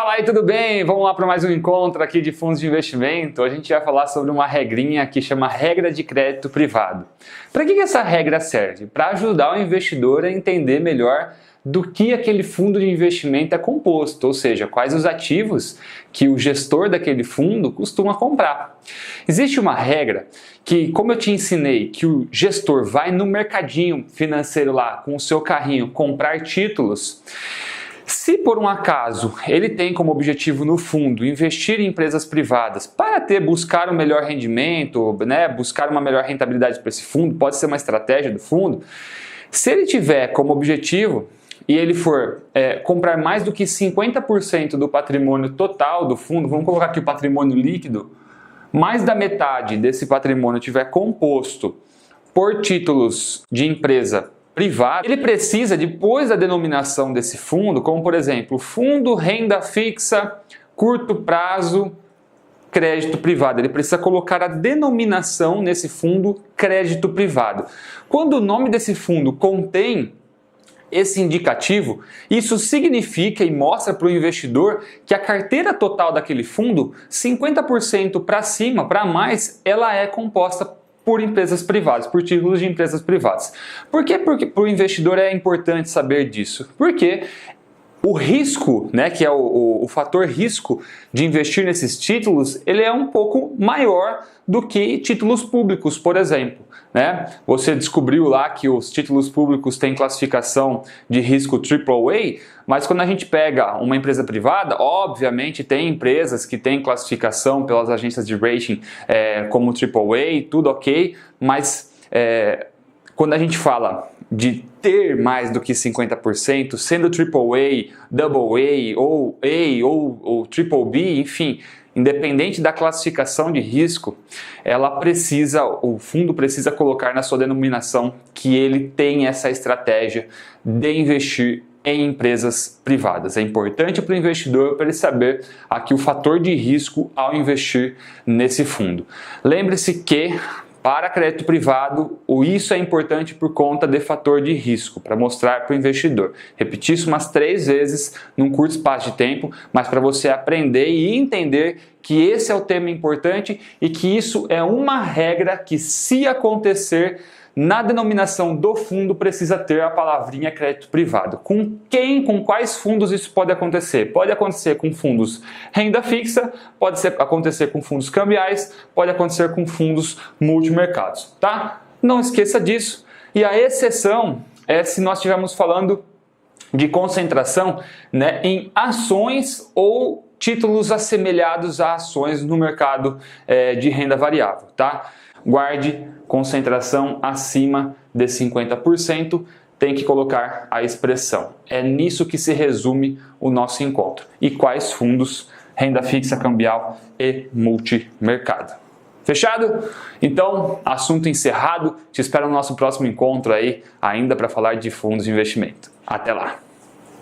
Fala aí, tudo bem? Vamos lá para mais um encontro aqui de fundos de investimento. Hoje a gente vai falar sobre uma regrinha que chama regra de crédito privado. Para que essa regra serve? Para ajudar o investidor a entender melhor do que aquele fundo de investimento é composto, ou seja, quais os ativos que o gestor daquele fundo costuma comprar. Existe uma regra que, como eu te ensinei, que o gestor vai no mercadinho financeiro lá com o seu carrinho comprar títulos. Se por um acaso ele tem como objetivo no fundo investir em empresas privadas para buscar um melhor rendimento, buscar uma melhor rentabilidade para esse fundo, pode ser uma estratégia do fundo. Se ele tiver como objetivo e ele for comprar mais do que 50% do patrimônio total do fundo, vamos colocar aqui o patrimônio líquido, mais da metade desse patrimônio tiver composto por títulos de empresa privado, ele precisa, depois da denominação desse fundo, como por exemplo, fundo renda fixa, curto prazo, crédito privado. Ele precisa colocar a denominação nesse fundo crédito privado. Quando o nome desse fundo contém esse indicativo, isso significa e mostra para o investidor que a carteira total daquele fundo, 50% para cima, para mais, ela é composta por empresas privadas, por títulos de empresas privadas. Por que para o investidor é importante saber disso? Porque o risco, que é o fator risco de investir nesses títulos, ele é um pouco maior do que títulos públicos, por exemplo. Você descobriu lá que os títulos públicos têm classificação de risco AAA, mas quando a gente pega uma empresa privada, obviamente tem empresas que têm classificação pelas agências de rating como AAA, tudo ok, mas quando a gente fala de ter mais do que 50%, sendo AAA, AA ou A ou BBB, enfim, independente da classificação de risco, o fundo precisa colocar na sua denominação que ele tem essa estratégia de investir em empresas privadas. É importante para o investidor para ele saber aqui o fator de risco ao investir nesse fundo. Lembre-se que para crédito privado, isso é importante por conta de fator de risco, para mostrar para o investidor. Repetir isso umas 3 vezes num curto espaço de tempo, mas para você aprender e entender que esse é o tema importante e que isso é uma regra que, se acontecer, na denominação do fundo precisa ter a palavrinha crédito privado. Com quais fundos isso pode acontecer? Pode acontecer com fundos renda fixa, pode acontecer com fundos cambiais, pode acontecer com fundos multimercados, tá? Não esqueça disso. E a exceção é se nós estivermos falando de concentração em ações ou títulos assemelhados a ações no mercado de renda variável, tá? Guarde concentração acima de 50%, tem que colocar a expressão. É nisso que se resume o nosso encontro. E quais fundos, renda fixa, cambial e multimercado. Fechado? Então, assunto encerrado. Te espero no nosso próximo encontro aí, ainda para falar de fundos de investimento. Até lá!